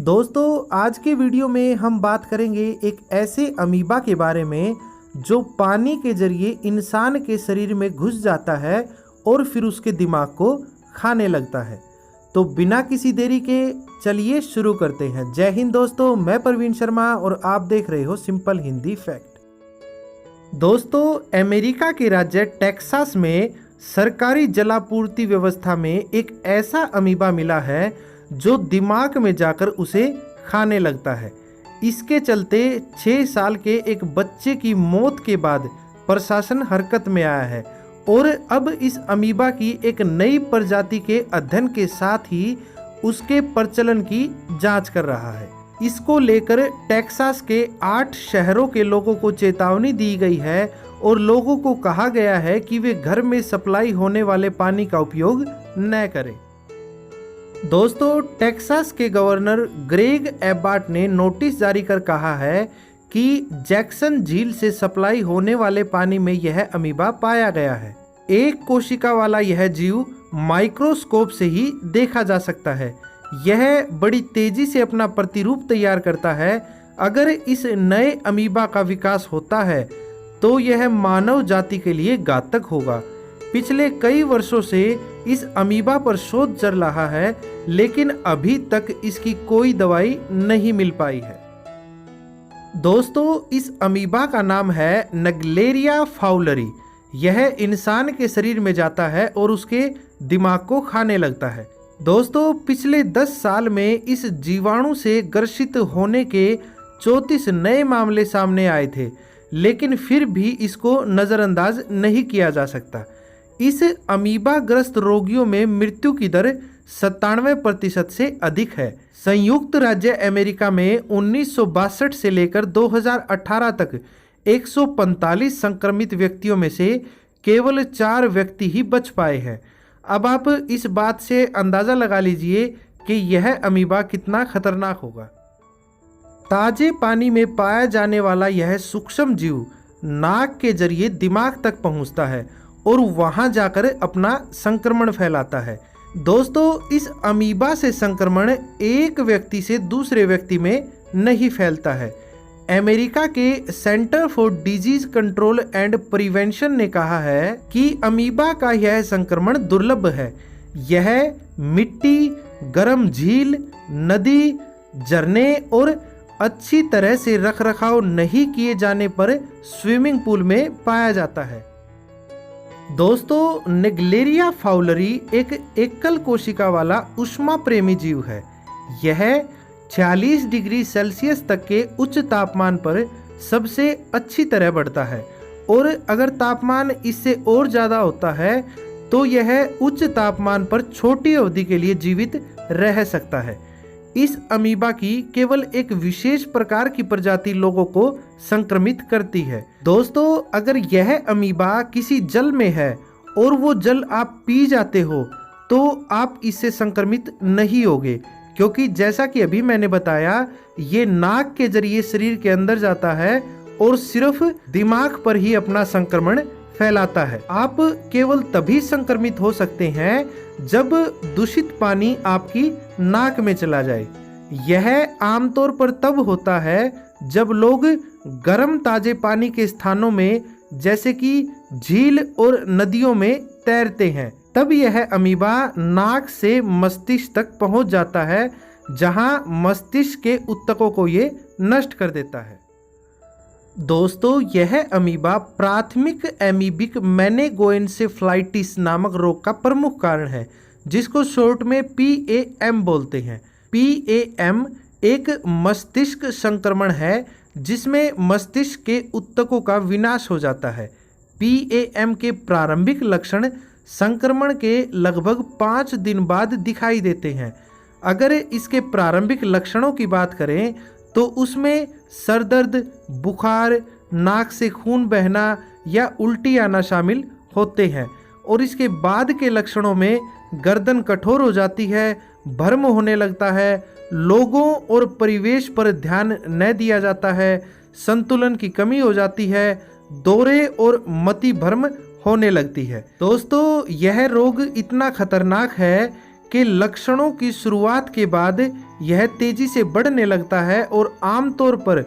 दोस्तों आज के वीडियो में हम बात करेंगे एक ऐसे अमीबा के बारे में जो पानी के जरिए इंसान के शरीर में घुस जाता है और फिर उसके दिमाग को खाने लगता है। तो बिना किसी देरी के चलिए शुरू करते हैं। जय हिंद दोस्तों, मैं प्रवीण शर्मा और आप देख रहे हो सिंपल हिंदी फैक्ट। दोस्तों अमेरिका के राज्य टेक्सास में सरकारी जलापूर्ति व्यवस्था में एक ऐसा अमीबा मिला है जो दिमाग में जाकर उसे खाने लगता है। इसके चलते 6 साल के एक बच्चे की मौत के बाद प्रशासन हरकत में आया है और अब इस अमीबा की एक नई प्रजाति के अध्ययन के साथ ही उसके प्रचलन की जांच कर रहा है। इसको लेकर टेक्सास के 8 शहरों के लोगों को चेतावनी दी गई है और लोगों को कहा गया है कि वे घर में सप्लाई होने वाले पानी का उपयोग न करें। दोस्तों टेक्सास के गवर्नर ग्रेग एबार्ट ने नोटिस जारी कर कहा है कि जैक्सन झील से सप्लाई होने वाले पानी में यह अमीबा पाया गया है। एक कोशिका वाला यह जीव माइक्रोस्कोप से ही देखा जा सकता है। यह बड़ी तेजी से अपना प्रतिरूप तैयार करता है। अगर इस नए अमीबा का विकास होता है तो यह मानव जाति के लिए घातक होगा। पिछले कई वर्षों से इस अमीबा पर शोध चल रहा है, लेकिन अभी तक इसकी कोई दवाई नहीं मिल पाई है। दोस्तों इस अमीबा का नाम है नेग्लेरिया फाउलरी। यह इंसान के शरीर में जाता है और उसके दिमाग को खाने लगता है। दोस्तों पिछले 10 साल में इस जीवाणु से ग्रसित होने के 34 नए मामले सामने आए थे, लेकिन फिर भी इसको नज़रअंदाज नहीं किया जा सकता। इस अमीबा ग्रस्त रोगियों में मृत्यु की दर 97% से अधिक है। संयुक्त राज्य अमेरिका में 1962 से लेकर 2018 तक 145 संक्रमित व्यक्तियों में से केवल 4 व्यक्ति ही बच पाए हैं। अब आप इस बात से अंदाज़ा लगा लीजिए कि यह अमीबा कितना खतरनाक होगा। ताजे पानी में पाया जाने वाला यह सूक्ष्म जीव नाक के जरिए दिमाग तक पहुंचता है और वहां जाकर अपना संक्रमण फैलाता है। दोस्तों इस अमीबा से संक्रमण एक व्यक्ति से दूसरे व्यक्ति में नहीं फैलता है। अमेरिका के centre for disease control and prevention ने कहा है कि अमीबा का यह संक्रमण दुर्लभ है। यह मिट्टी, गर्म झील, नदी, झरने और अच्छी तरह से रखरखाव नहीं किए जाने पर स्विमिंग पूल में पाया जाता है। दोस्तों नेग्लेरिया फाउलरी एक एकल कोशिका वाला ऊष्मा प्रेमी जीव है। यह 46 डिग्री सेल्सियस तक के उच्च तापमान पर सबसे अच्छी तरह बढ़ता है और अगर तापमान इससे और ज़्यादा होता है तो यह उच्च तापमान पर छोटी अवधि के लिए जीवित रह सकता है। इस अमीबा की केवल एक विशेष प्रकार की प्रजाति लोगों को संक्रमित करती है। दोस्तों अगर यह अमीबा किसी जल में है और वो जल आप पी जाते हो तो आप इससे संक्रमित नहीं होगे, क्योंकि जैसा कि अभी मैंने बताया ये नाक के जरिए शरीर के अंदर जाता है और सिर्फ दिमाग पर ही अपना संक्रमण फैलाता है। आप केवल तभी संक्रमित हो सकते हैं जब दूषित पानी आपकी नाक में चला जाए। यह आमतौर पर तब होता है जब लोग गर्म ताजे पानी के स्थानों में जैसे कि झील और नदियों में तैरते हैं। तब यह अमीबा नाक से मस्तिष्क तक पहुंच जाता है, जहां मस्तिष्क के ऊतकों को ये नष्ट कर देता है। दोस्तों यह अमीबा प्राथमिक एमीबिक मेनिंगोएन्सेफलाइटिस नामक रोग का प्रमुख कारण है, जिसको शॉर्ट में PAM बोलते हैं। PAM एक मस्तिष्क संक्रमण है जिसमें मस्तिष्क के ऊतकों का विनाश हो जाता है। PAM के प्रारंभिक लक्षण संक्रमण के लगभग 5 दिन बाद दिखाई देते हैं। अगर इसके प्रारंभिक लक्षणों की बात करें तो उसमें सर दर्द, बुखार, नाक से खून बहना या उल्टी आना शामिल होते हैं और इसके बाद के लक्षणों में गर्दन कठोर हो जाती है, भ्रम होने लगता है, लोगों और परिवेश पर ध्यान न दिया जाता है, संतुलन की कमी हो जाती है, दौरे और मति भ्रम होने लगती है। दोस्तों यह रोग इतना खतरनाक है के लक्षणों की शुरुआत के बाद यह तेजी से बढ़ने लगता है और आमतौर पर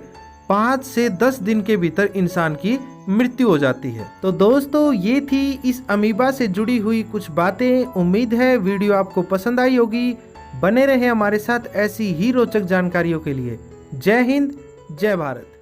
5 से 10 दिन के भीतर इंसान की मृत्यु हो जाती है। तो दोस्तों ये थी इस अमीबा से जुड़ी हुई कुछ बातें। उम्मीद है वीडियो आपको पसंद आई होगी। बने रहें हमारे साथ ऐसी ही रोचक जानकारियों के लिए। जय हिंद, जय भारत।